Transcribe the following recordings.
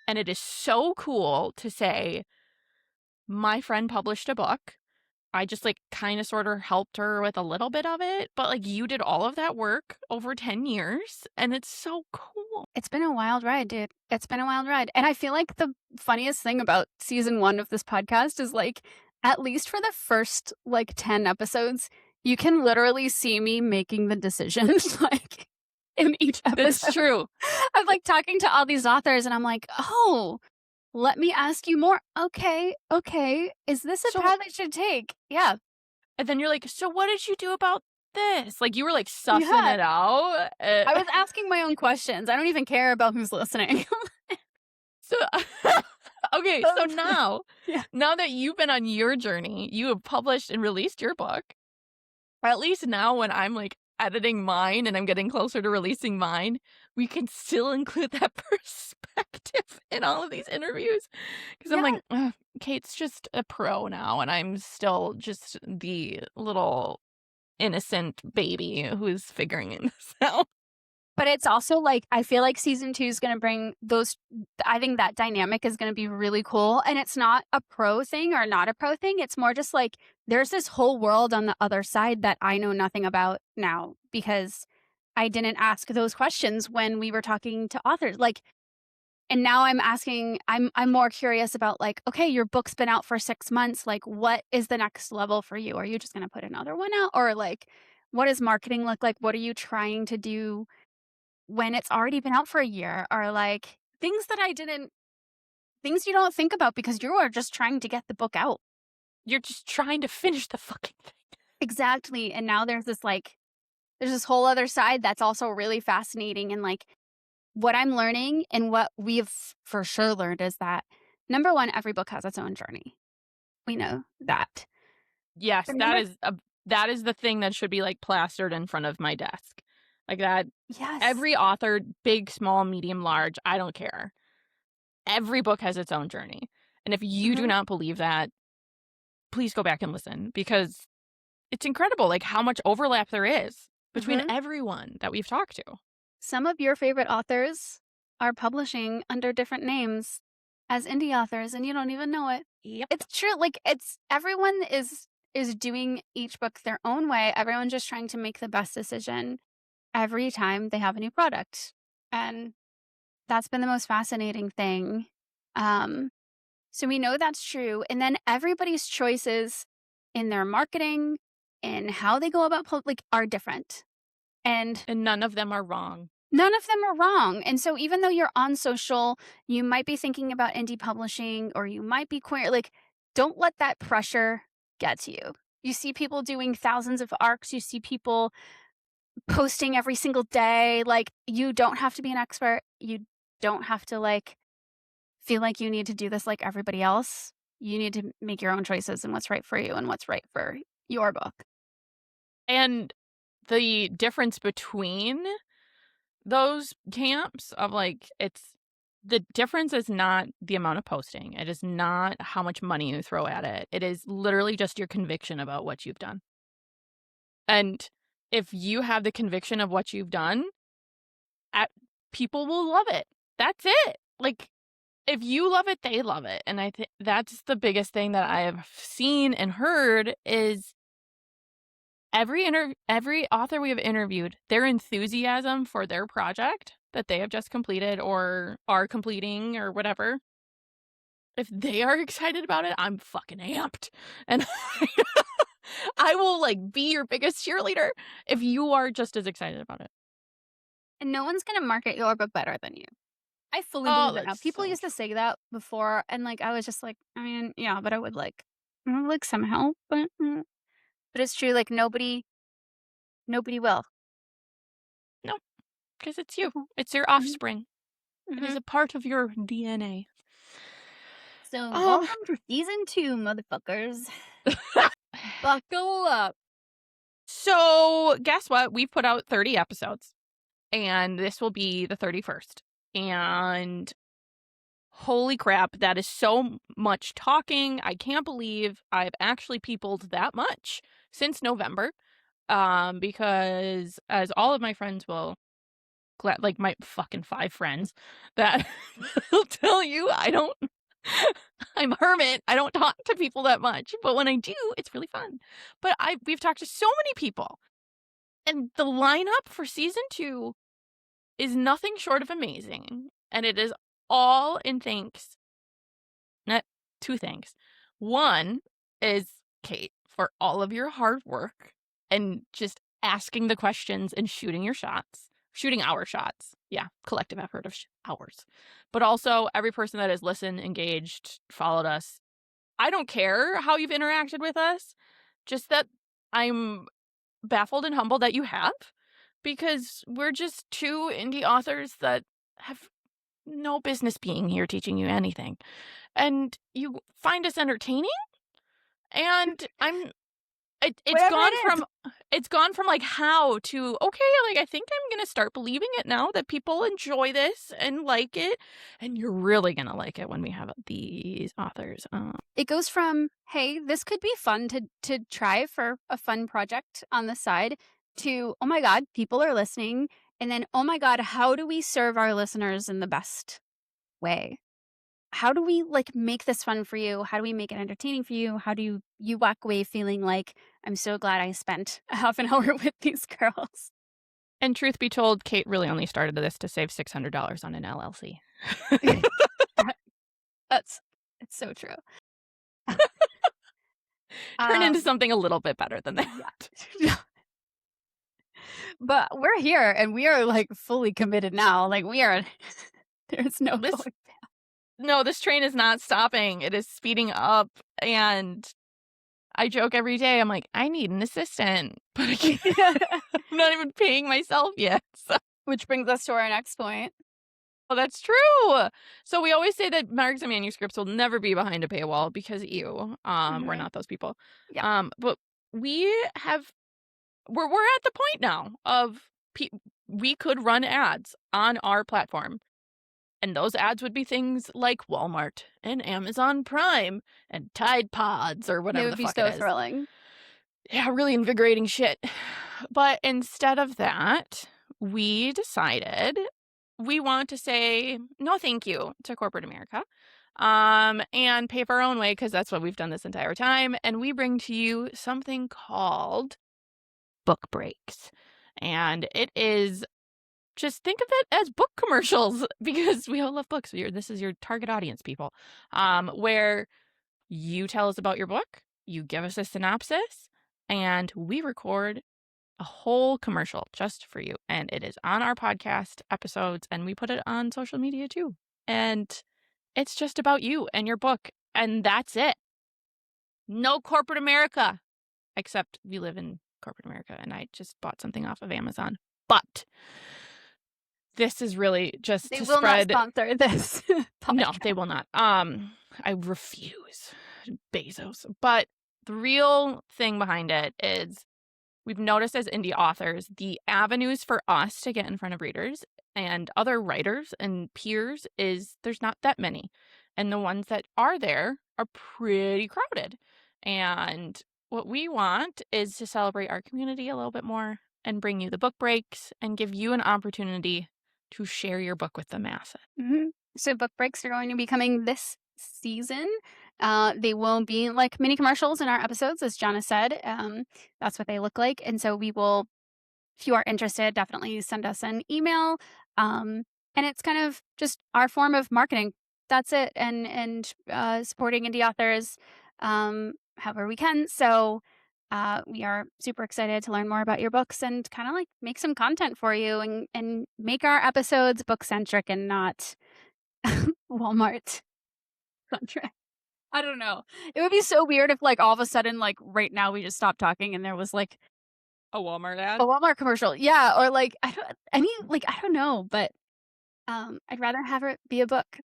And it is so cool to say, my friend published a book. I just like kind of sort of helped her with a little bit of it, but like you did all of that work over 10 years and it's so cool. It's been a wild ride, dude. It's been a wild ride. And I feel like the funniest thing about season 1 of this podcast is like, at least for the first like 10 episodes, you can literally see me making the decisions like in each That's episode. true. I'm like talking to all these authors and I'm like, oh, let me ask you more. Okay. Is this a So- path I should take? Yeah. And then you're like, so what did you do about this? Like you were like sussing Yeah. it out. I was asking my own questions. I don't even care about who's listening. So okay, so now, Yeah. now that you've been on your journey, you have published and released your book. At least now when I'm like editing mine and I'm getting closer to releasing mine, we can still include that perspective in all of these interviews. Because I'm like, "Ugh, Cait's just a pro now, and I'm still just the little innocent baby who's figuring this out." But it's also like, I feel like season 2 is going to bring those, I think that dynamic is going to be really cool. And it's not a pro thing or not a pro thing. It's more just like, there's this whole world on the other side that I know nothing about now because I didn't ask those questions when we were talking to authors. Like, and now I'm asking, I'm more curious about like, okay, your book's been out for 6 months. Like, what is the next level for you? Are you just going to put another one out? Or like, what does marketing look like? What are you trying to do when it's already been out for a year? Or like things you don't think about because you are just trying to get the book out. You're just trying to finish the fucking thing. Exactly. And now there's this whole other side that's also really fascinating. And like what I'm learning and what we've for sure learned is that number one, every book has its own journey. We know that. Yes, But that is the thing that should be like plastered in front of my desk. Like that. yes. Every author, big, small, medium, large, I don't care. Every book has its own journey. And if you do not believe that, please go back and listen because it's incredible like how much overlap there is between everyone that we've talked to. Some of your favorite authors are publishing under different names as indie authors and you don't even know it. Yep. It's true. Like everyone is doing each book their own way. Everyone's just trying to make the best decision every time they have a new product. And that's been the most fascinating thing. So we know that's true. And then everybody's choices in their marketing and how they go about are different. And none of them are wrong. none of them are wrong. And so even though you're on social, you might be thinking about indie publishing or you might be queer. Like, don't let that pressure get to you. You see people doing thousands of arcs. You see people posting every single day. Like, you don't have to be an expert. You don't have to like feel like you need to do this like everybody else. You need to make your own choices and what's right for you and what's right for your book. And the difference between those camps of like, the difference is not the amount of posting. It is not how much money you throw at it. It is literally just your conviction about what you've done. And if you have the conviction of what you've done, people will love it. That's it. Like, if you love it, they love it. And I think that's the biggest thing that I have seen and heard is every author we have interviewed, their enthusiasm for their project that they have just completed or are completing or whatever, if they are excited about it, I'm fucking amped. And I will like be your biggest cheerleader if you are just as excited about it. And no one's going to market your book better than you. I fully believe it now. People used to say that before, and like I was just like, I mean, yeah, but I would like some help, but it's true. Like nobody will. No, because it's you. It's your offspring. It is a part of your DNA. So welcome to season 2, motherfuckers. Buckle up. So guess what? We've put out 30 episodes, and this will be the 31st. And holy crap, that is so much talking. I can't believe I've actually peopled that much since November. Because as all of my friends will glad, like, my fucking 5 friends that will tell you I'm a hermit. I don't talk to people that much, but when I do, it's really fun. But we've talked to so many people, and the lineup for season 2 is nothing short of amazing, and it is all in thanks not 2 things. One is Cait for all of your hard work and just asking the questions and shooting our shots. Yeah, collective effort of ours. But also every person that has listened, engaged, followed us. I don't care how you've interacted with us, just that I'm baffled and humbled that you have, because we're just 2 indie authors that have no business being here teaching you anything. And you find us entertaining, and Whatever it is. it's gone from like how to okay, like I think I'm gonna start believing it now that people enjoy this and like it, and you're really gonna like it when we have these authors. It goes from, hey, this could be fun to try for a fun project on the side, to, oh my God, people are listening. And then, oh my God, how do we serve our listeners in the best way? How do we like make this fun for you? How do we make it entertaining for you? How do you walk away feeling like, I'm so glad I spent a half an hour with these girls? And truth be told, Cait really only started this to save $600 on an LLC. It's so true. Turn into something a little bit better than that. Yeah. But we're here and we are like fully committed now. Like we are, there's no going back. No, this train is not stopping. It is speeding up, and I joke every day. I'm like, I need an assistant, but I can't. I'm not even paying myself yet. So. Which brings us to our next point. Well, that's true. So we always say that Margs and Manuscripts will never be behind a paywall because we're not those people. Yeah. But we're at the point now of we could run ads on our platform. And those ads would be things like Walmart and Amazon Prime and Tide Pods or whatever the fuck it is. It would be so thrilling. Yeah, really invigorating shit. But instead of that, we decided we want to say no thank you to corporate America, and pay for our own way, because that's what we've done this entire time. And we bring to you something called book breaks. And it is... just think of it as book commercials, because we all love books. This is your target audience, people, where you tell us about your book, you give us a synopsis, and we record a whole commercial just for you. And it is on our podcast episodes, and we put it on social media too. And it's just about you and your book, and that's it. No corporate America, except we live in corporate America, and I just bought something off of Amazon. But... this is really just they to will spread... not sponsor this. No, they will not. I refuse, Bezos. But the real thing behind it is we've noticed as indie authors, the avenues for us to get in front of readers and other writers and peers is there's not that many. And the ones that are there are pretty crowded. And what we want is to celebrate our community a little bit more and bring you the book breaks and give you an opportunity to share your book with the masses. Mm-hmm. So book breaks are going to be coming this season. They will be like mini commercials in our episodes, as Jenna said. That's what they look like. And so we will, if you are interested, definitely send us an email. And it's kind of just our form of marketing. That's it. And supporting indie authors however we can. So we are super excited to learn more about your books and kind of like make some content for you and make our episodes book centric and not Walmart centric. I don't know. It would be so weird if like all of a sudden, like right now we just stopped talking and there was like a Walmart ad, a Walmart commercial. Yeah. Or like, I don't know, but I'd rather have it be a book.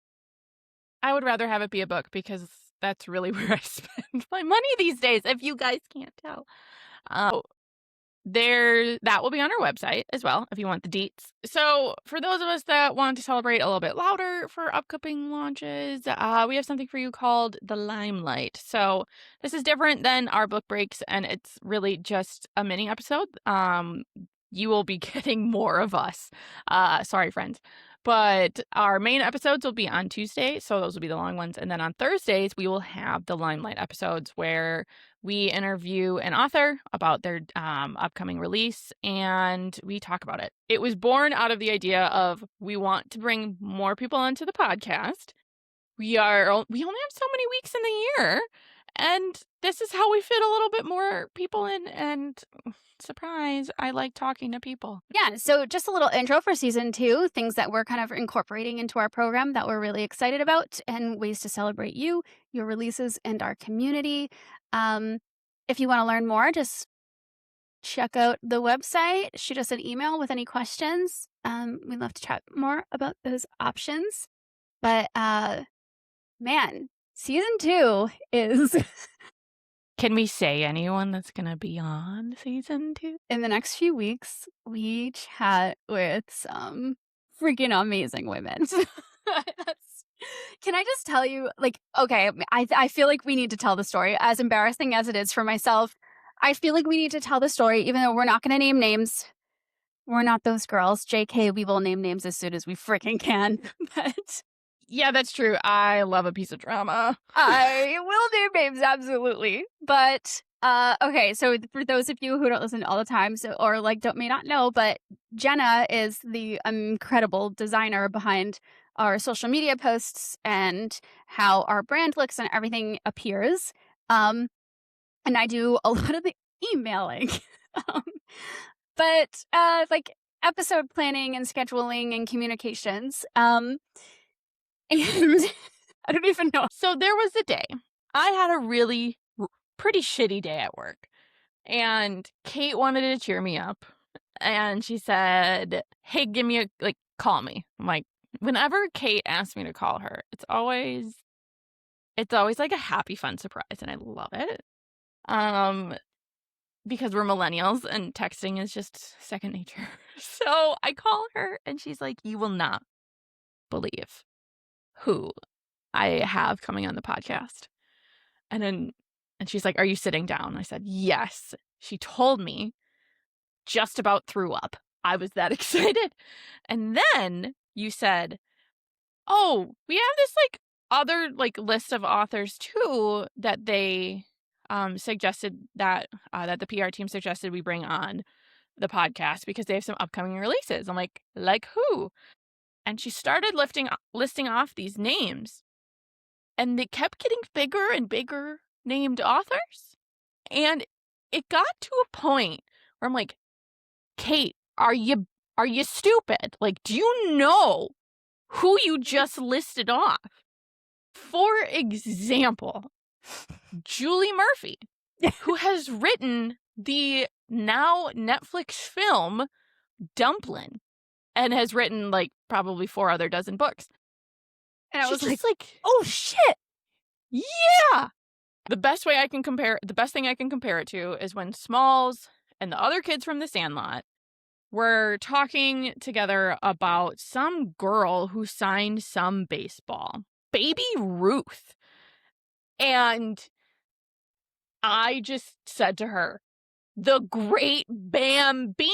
I would rather have it be a book because that's really where I spend my money these days, if you guys can't tell. That will be on our website as well, if you want the deets. So for those of us that want to celebrate a little bit louder for upcoming launches, we have something for you called the Limelight. So this is different than our book breaks, and it's really just a mini episode. you will be getting more of us. Sorry, friends. But our main episodes will be on Tuesday, so those will be the long ones. And then on Thursdays, we will have the Limelight episodes where we interview an author about their upcoming release, and we talk about it. It was born out of the idea of we want to bring more people onto the podcast. We only have so many weeks in the year, and this is how we fit a little bit more people in, and surprise, I like talking to people. Yeah, so just a little intro for season 2, things that we're kind of incorporating into our program that we're really excited about, and ways to celebrate you, your releases, and our community. If you want to learn more, just check out the website, shoot us an email with any questions. We'd love to chat more about those options. But man, season 2 is Can we say anyone that's going to be on season 2? in the next few weeks, we chat with some freaking amazing women. Can I just tell you, like, okay, I feel like we need to tell the story. As embarrassing as it is for myself, I feel like we need to tell the story, even though we're not going to name names. We're not those girls. JK, we will name names as soon as we freaking can. But Yeah, that's true. I love a piece of drama. I will name names, absolutely. But okay, so for those of you who don't listen all the time, or like may not know, but Jenna is the incredible designer behind our social media posts and how our brand looks and everything appears. And I do a lot of the emailing. But like episode planning and scheduling and communications. And I don't even know. So there was a day I had a really pretty shitty day at work, and Cait wanted to cheer me up, and she said, "Hey, call me." I'm like, whenever Cait asks me to call her, it's always like a happy, fun surprise, and I love it. Because we're millennials and texting is just second nature. So I call her and she's like, "You will not believe who I have coming on the podcast." And she's like, "Are you sitting down?" I said, "Yes." She told me, just about threw up. I was that excited. And then you said, "Oh, we have this other list of authors too that they suggested that the PR team suggested we bring on the podcast because they have some upcoming releases." I'm like who? And she started listing off these names, and they kept getting bigger and bigger named authors. And it got to a point where I'm like, "Cait, are you stupid? Like, do you know who you just listed off?" For example, Julie Murphy, who has written the now Netflix film Dumplin', and has written probably 4 other dozen books. And I was She's like, oh shit. Yeah. The best thing I can compare it to is when Smalls and the other kids from the Sandlot were talking together about some girl who signed some baseball. Baby Ruth. And I just said to her, "The Great Bambino."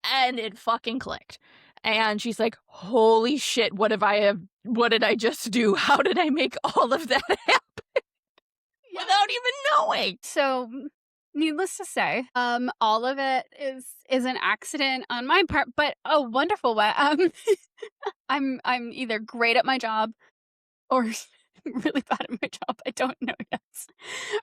And it fucking clicked. And she's like, "Holy shit, what did I just do? How did I make all of that happen?" Without even knowing. So needless to say, all of it is an accident on my part, but a wonderful one. I'm either great at my job or really bad at my job. I don't know yet.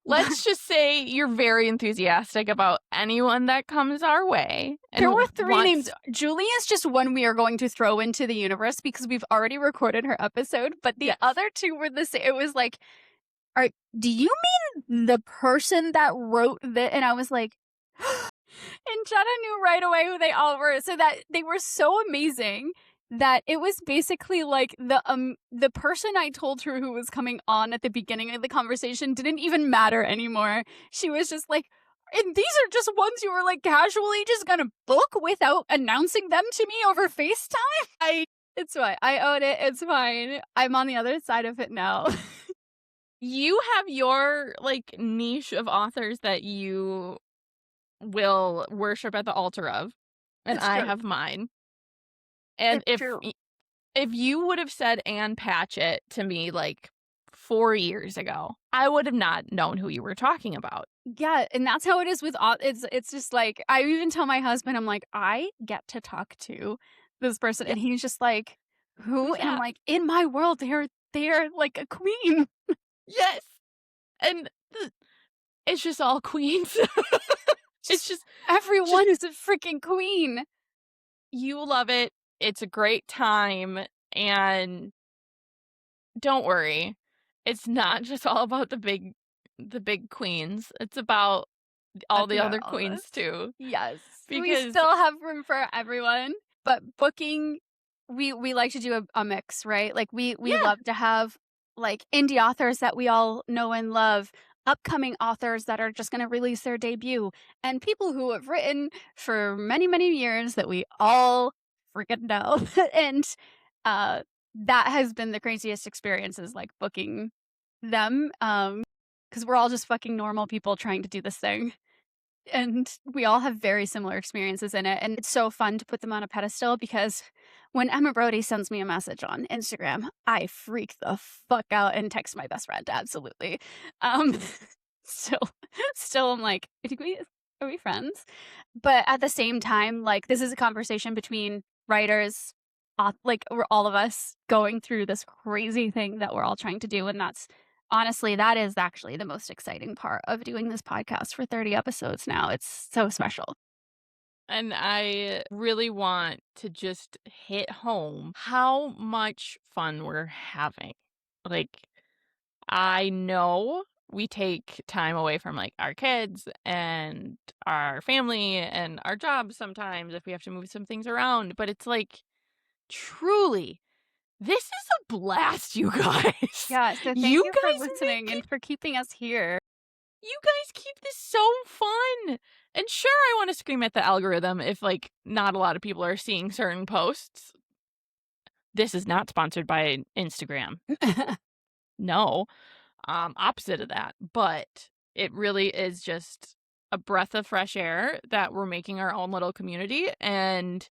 Let's just say you're very enthusiastic about anyone that comes our way. There were 3 names. Julie is just one we are going to throw into the universe because we've already recorded her episode, but the other 2 were the same. It was like, do you mean the person that wrote that? And I was like, and Jenna knew right away who they all were. So that they were so amazing that it was basically like the person I told her who was coming on at the beginning of the conversation didn't even matter anymore. She was just like, and these are just ones you were casually just gonna book without announcing them to me over FaceTime? It's fine. I own it. It's fine. I'm on the other side of it now. You have your niche of authors that you will worship at the altar of, and It's I true. have mine. And It's true. if you would have said Ann Patchett to me, like, 4 years ago, I would have not known who you were talking about. Yeah, and that's how it is with all it's just like I even tell my husband, I'm like, "I get to talk to this person," Yeah, and he's just like, "Who?" who's And I'm that? like, "In my world, they're like a queen." Yes, and it's just all queens. It's Just just everyone is a freaking queen. you love it, it's a great time, and don't worry, it's not just all about the big queens, it's about all That's the about other all of us. queens too, Yes, we because still have room for everyone, but booking we like to do a mix, right? Like, we yeah, love to have, like, indie authors that we all know and love, upcoming authors that are just gonna release their debut, and people who have written for many, many years that we all freaking know, and, uh, that has been the craziest experiences, like, booking them, because 'cause we're all just fucking normal people trying to do this thing. And we all have very similar experiences in it, and it's so fun to put them on a pedestal because when Emma Brody sends me a message on Instagram, I freak the fuck out and text my best friend, absolutely. Um, still still I'm like, Are we friends?" But at the same time, like, this is a conversation between writers, like, we're all of us going through this crazy thing that we're all trying to do, and that's honestly, that is actually the most exciting part of doing this podcast for 30 episodes now. It's so special. and I really want to just hit home how much fun we're having. Like, I know we take time away from, like, our kids and our family and our jobs sometimes if we have to move some things around, but it's like, truly, this is a blast, you guys. Yeah, so thank You you for guys listening make and for keeping us here. you guys keep this so fun. And sure, I wanna scream at the algorithm if, like, not a lot of people are seeing certain posts. This is not sponsored by Instagram. No. Opposite of that, but it really is just a breath of fresh air that we're making our own little community, and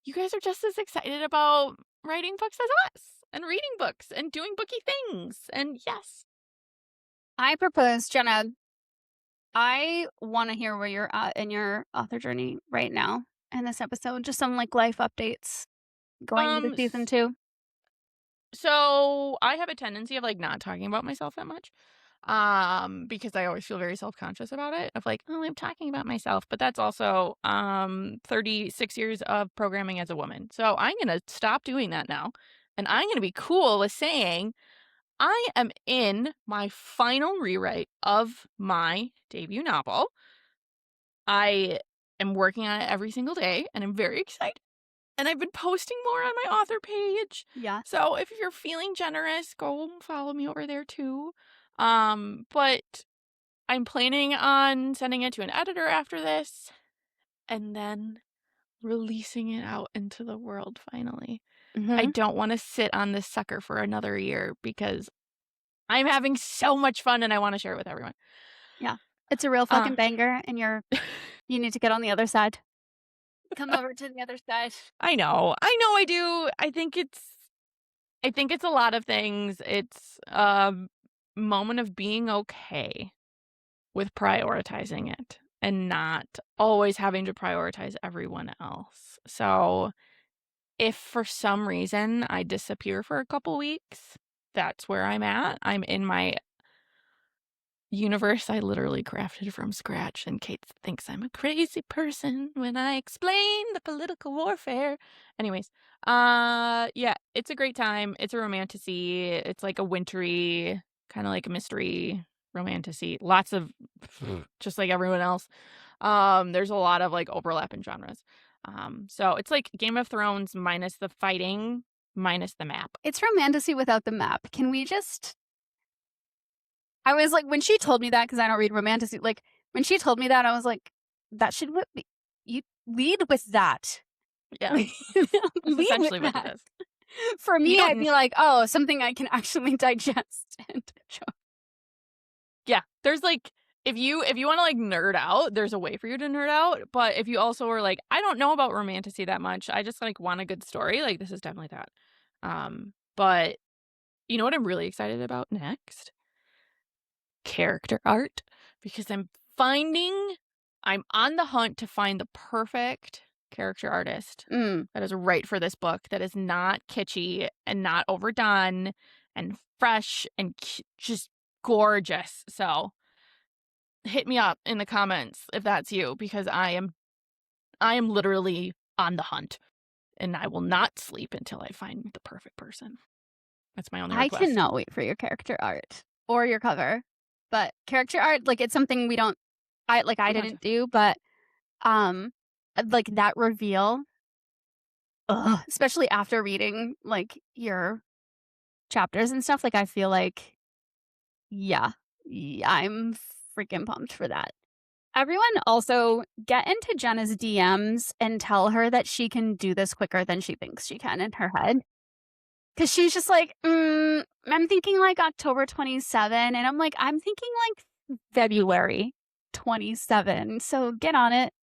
you guys are just as excited about writing books as us, and reading books, and doing booky things, and yes. I propose, Jenna, I want to hear where you're at in your author journey right now in this episode. Just some like life updates going into season S 2. so I have a tendency of, like, not talking about myself that much, because I always feel very self-conscious about it, of like, "Oh, I'm talking about myself," but that's also, 36 years of programming as a woman, so I'm gonna stop doing that now, and I'm gonna be cool with saying, I am in my final rewrite of my debut novel. I am working on it every single day, and I'm very excited. And I've been posting more on my author page. Yes. So if you're feeling generous, go follow me over there too. But I'm planning on sending it to an editor after this and then releasing it out into the world finally. I Mhm. don't want to sit on this sucker for another year because I'm having so much fun and I want to share it with everyone. Yeah. It's a real Uh, fucking banger and you need to get on the other side. Come over to the other side. I know. I know I do. I think it's a lot of things. It's a moment of being okay with prioritizing it and not always having to prioritize everyone else. So, if for some reason I disappear for a couple weeks, that's where I'm at. I'm in my universe I literally crafted from scratch, and Cait thinks I'm a crazy person when I explain the political warfare. Anyways, yeah, it's a great time. It's a romantasy. It's like a wintry, kind of like a mystery romantasy. Lots of just like everyone else. There's a lot of like overlap in genres. So it's like Game of Thrones minus the fighting, minus the map. It's romantasy without the map. Can we just I was like when she told me that because I don't read romantasy, like when she told me that I was like, that should what be you lead with that. Yeah, Lead that's with essentially what it that. is. For You me, I'd don't be like, "Oh, something I can actually digest and enjoy." Yeah, there's, like if you wanna, like, nerd out, there's a way for you to nerd out, but if you also were like, "I don't know about romantasy that much, I just, like, want a good story," like, this is definitely that. But you know what I'm really excited about next? Character art, because finding I'm on the hunt to find the perfect character artist Mm. that is right for this book, that is not kitschy and not overdone and fresh and just gorgeous. So hit me up in the comments if that's you, because I am literally on the hunt, and I will not sleep until I find the perfect person. That's my only I request. cannot wait for your character art or your cover. But character art, like, it's something we don't I Don't touch didn't it. do, but, um, like, that reveal, ugh, especially after reading, like, your chapters and stuff, like, I feel like, yeah, I'm freaking pumped for that. Everyone also get into Jenna's DMs and tell her that she can do this quicker than she thinks she can in her head. 'Cause she's just like, I'm thinking, like, October 27, and I'm like, "I'm thinking, like, February 27, so get on it."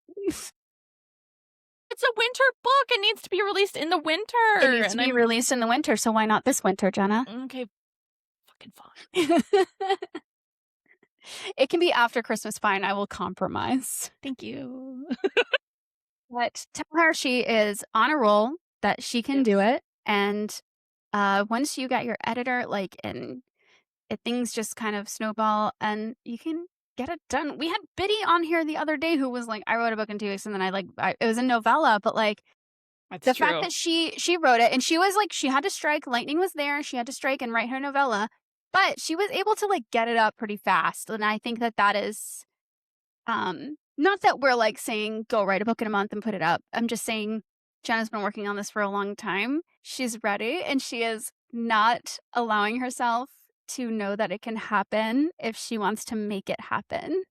It's a winter book, it needs to be released in the It winter, needs to and be I'm released in the winter, so why not this winter, Jenna? okay, fucking fine. It can be after Christmas, fine, I will compromise. Thank you. But tell her she is on a roll, that she can do Yes. it, and, once you get your editor, like, and things just kind of snowball and you can get it done. We had Biddy on here the other day who was like, "I wrote a book in 2 weeks," and then it was a novella, but, like, That's the fact true. that she wrote it and she was like she had to strike, lightning was there, she had to strike and write her novella, but she was able to, like, get it up pretty fast, and I think that that is, not that we're, like, saying, "Go write a book in a month and put it up." I'm just saying Jenna's been working on this for a long time. She's ready, and she is not allowing herself to know that it can happen if she wants to make it happen.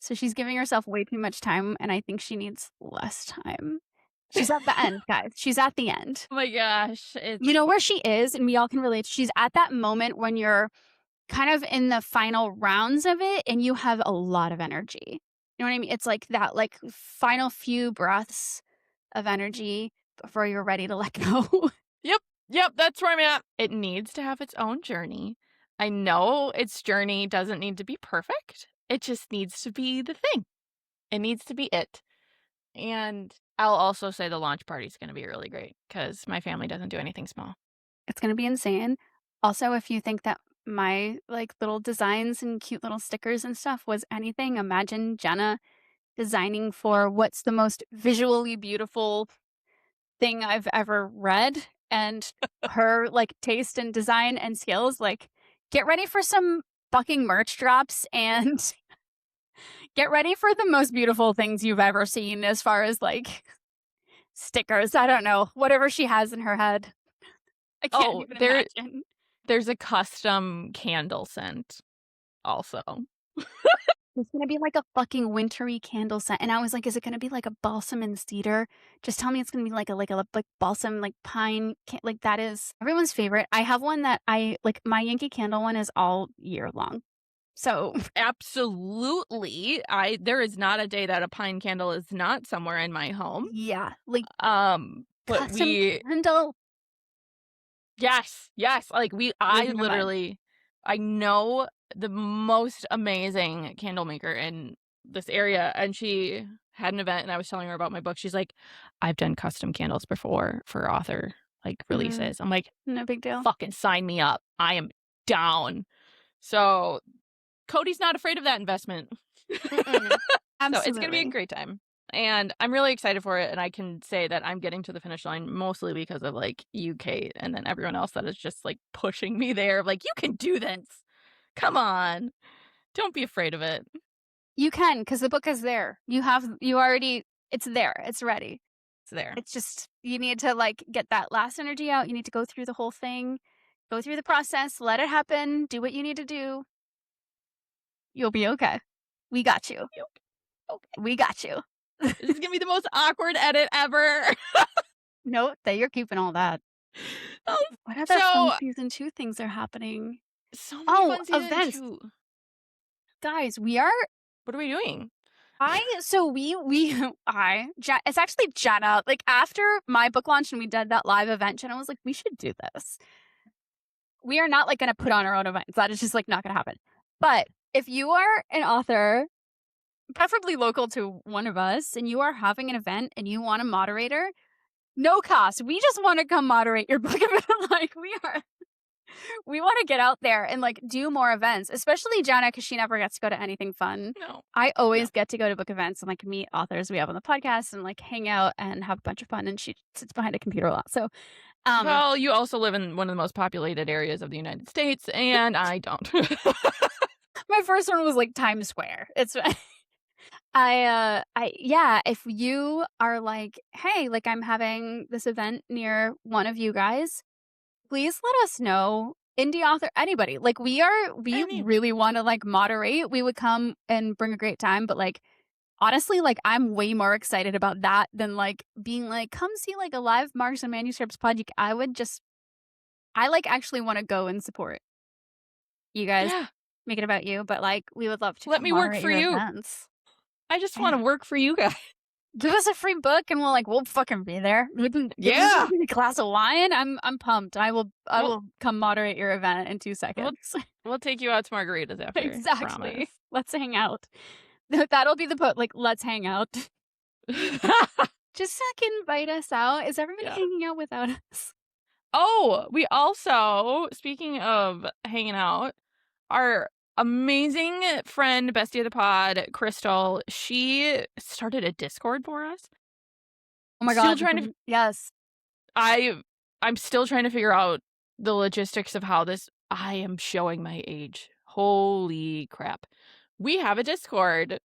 So she's giving herself way too much time, and I think she needs less time. She's at the end, guys. She's at the end. Oh my gosh, You it's know where she is, and we all can relate. She's at that moment when you're kind of in the final rounds of it and you have a lot of energy. You know what I mean? It's like that, like, final few breaths of energy before you're ready to let go. yep, yep, that's where I'm at. It needs to have its own journey. I know its journey doesn't need to be perfect. It just needs to be the thing. It needs to be it. And I'll also say the launch party is gonna be really great because my family doesn't do anything small. It's gonna be insane. Also, if you think that my, like, little designs and cute little stickers and stuff was anything, imagine Jenna designing for what's the most visually beautiful thing I've ever read, and her, like, taste and design and skills, like, get ready for some fucking merch drops and get ready for the most beautiful things you've ever seen as far as, like, stickers. I don't know, whatever she has in her head. I can't Oh, even imagine. there's a custom candle scent also. It's gonna be like a fucking wintry candle scent, and I was like, "Is it gonna be like a balsam and cedar? Just tell me it's gonna be like balsam, like pine, like that is everyone's favorite." I have one that I like. My Yankee Candle one is all year long, so Absolutely. I There is not a day that a pine candle is not somewhere in my home. yeah, like But custom we candle. yes, yes, like, Losing my mind. I know the most amazing candle maker in this area, and she had an event, and I was telling her about my book. She's like, "I've done custom candles before for author, like, Mhm. releases." I'm like, No big deal. "Fucking sign me up. I am down." So, Cody's not afraid of that investment. Mm-mm. So, it's gonna be a Absolutely. great time, and I'm really excited for it, and I can say that I'm getting to the finish line mostly because of, like, you, Cait, and then everyone else that is just, like, pushing me there, like, "You can do this. Come on. Don't be afraid of it." You can, because the book is there. You already it's there. It's ready. It's there. It's just you need to, like, get that last energy out. You need to go through the whole thing, go through the process, let it happen, do what you need to do. You'll be okay. We got you. You okay. We got you. This is gonna be the most awkward edit ever. Note that you're keeping all that. Oh, What other fun so season 2 things are happening? so many Oh, fun season events. 2. Guys, we are What are we doing? It's actually Jenna. Like after my book launch and we did that live event, Jenna was like, we should do this. We are not like going to put on our own events. That is just like not going to happen. But if you are an author, preferably local to one of us, and you are having an event and you want a moderator, no cost. We just want to come moderate your book event. Like we want to get out there and like do more events, especially Jenna, because she never gets to go to anything fun. No. I No. always get to go to book events and like meet authors we have on the podcast and like hang out and have a bunch of fun. And she sits behind a computer a lot. So, Well, you also live in one of the most populated areas of the United States, and I don't. my first one was like Times Square. It's yeah, if you are like, hey, like I'm having this event near one of you guys, please let us know. Indie author, anybody. Like we Any. really want to like moderate. We would come and bring a great time, but like honestly, like I'm way more excited about that than like being like, come see like a live Margs and Manuscripts podcast. I like actually want to go and support you guys. Yeah. Make it about you, but like we would love to Let come me work moderate for your you. events. I just want Yeah. to work for you guys. Give us a free book and we'll fucking be there. We can give us Yeah. a glass of wine. I'm pumped. I will We'll come moderate your event in 2 seconds. we'll take you out to margaritas after. Exactly. Promise. Let's hang out. That'll be the like let's hang out. Just invite us out. Is everybody Yeah. hanging out without us? Oh, we also, speaking of hanging out, our amazing friend, bestie of the pod, Crystal, she started a Discord for us. Oh my Still god. trying to Yes. I'm still trying to figure out the logistics of how this. I am showing my age. Holy crap. We have a Discord.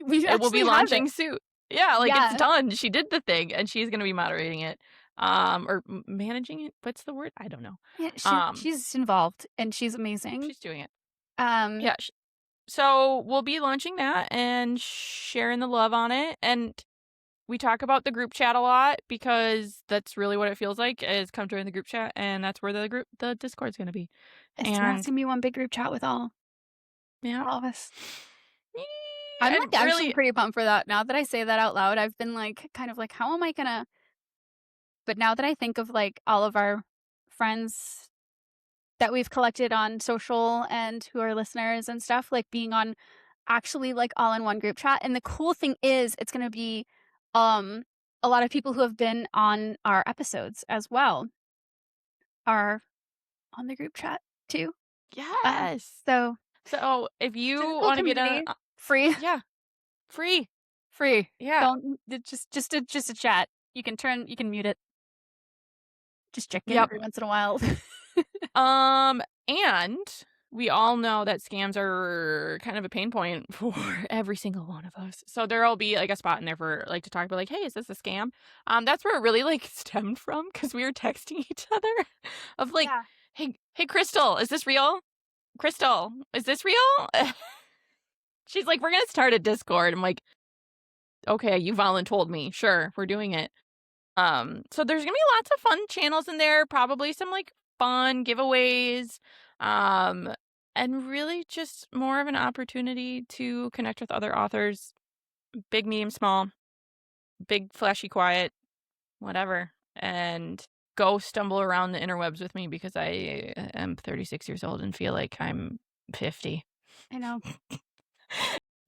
We It will be actually have it. launching soon. Yeah, like it's Yeah. done. She did the thing and she's going to be moderating it. Or managing it. What's the word? I don't know. Yeah, Um, she's involved and she's amazing. she's doing it. Um Yeah. So we'll be launching that and sharing the love on it. And we talk about the group chat a lot because that's really what it feels like is come join the group chat, and that's where the Discord's going to be. it's And gonna be one big group chat with all yeah. of us. Yee, I'm and like actually really, pretty pumped for that. Now that I say that out loud, I've been like kind of like, how am I gonna but now that I think of like all of our friends that we've collected on social and who are listeners and stuff, like being on actually like all in one group chat. And the cool thing is it's gonna be um a lot of people who have been on our episodes as well are on the group chat too. yes. So So if it's you a cool want to get on, community. Free. yeah, free. Free. Yeah. Don't just a chat. You can mute it. Just check in Yep. every once in a while. And we all know that scams are kind of a pain point for every single one of us. So there'll be like a spot in there for like to talk about like, hey, is this a scam? That's where it really like stemmed from because we were texting each other of like, Yeah. hey, Crystal, is this real? Crystal, is this real? She's like, we're gonna start a Discord. I'm like, okay, you voluntold me. Sure, we're doing it. So there's gonna be lots of fun channels in there, probably some like fun giveaways, and really just more of an opportunity to connect with other authors, big, medium, small, big, flashy, quiet, whatever, and go stumble around the interwebs with me because I am 36 years old and feel like I'm 50. I know.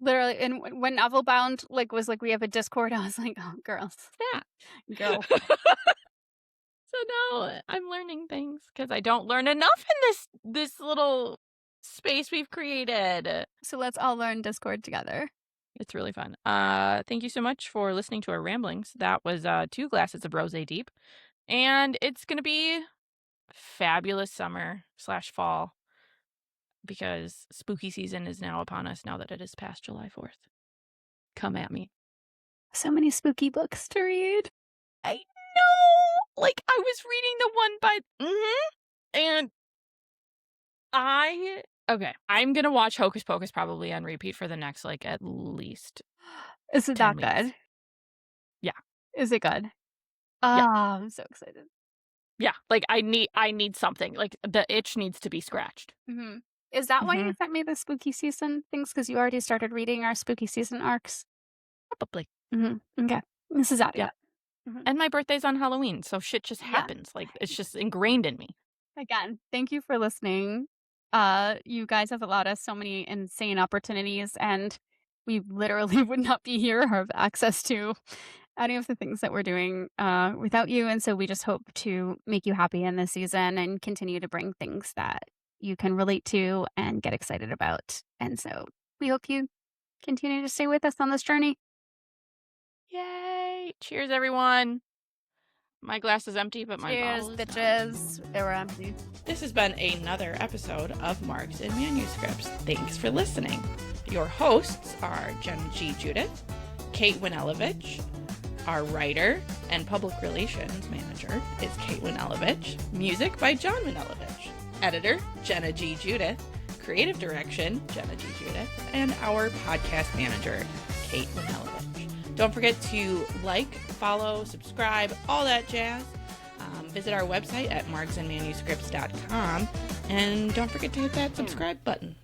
Literally, and when Novelbound like was like we have a Discord, I was like, oh girls, Yeah. go. So now I'm learning things because I don't learn enough in this little space we've created. So let's all learn Discord together. It's really fun. Thank you so much for listening to our ramblings. That was 2 glasses of rosé deep, and it's gonna be fabulous summer/fall because spooky season is now upon us. Now that it is past July 4th, come at me. So many spooky books to read. I know. Like I was reading the one by, and I'm gonna watch Hocus Pocus probably on repeat for the next like at least Is it 10 that weeks. good? Yeah. Is it good? Yeah. I'm so excited. Yeah, like I need something. Like the itch needs to be scratched. Mm-hmm. Is that why you Mhm. sent me the spooky season things? Because you already started reading our spooky season arcs? Probably. Okay. This is adding Yeah. up. Mhm. And my birthday's on Halloween, so shit just Yeah. happens. Like, it's just ingrained in me. Again, thank you for listening. You guys have allowed us so many insane opportunities, and we literally would not be here or have access to any of the things that we're doing without you. And so we just hope to make you happy in this season and continue to bring things that you can relate to and get excited about. And so we hope you continue to stay with us on this journey. Yay! Cheers, everyone. My glass is empty, but my Cheers, bottle is not. bitches. They were empty. This has been another episode of Margs and Manuscripts. Thanks for listening. Your hosts are Jenna G. Judith, Cait Winelovich. Our writer and public relations manager is Cait Winelovich. Music by John Winelovich. Editor, Jenna G. Judith. Creative direction, Jenna G. Judith. And our podcast manager, Cait Winelovich. Don't forget to like, follow, subscribe, all that jazz. Visit our website at margsandmanuscripts.com. And don't forget to hit that subscribe button.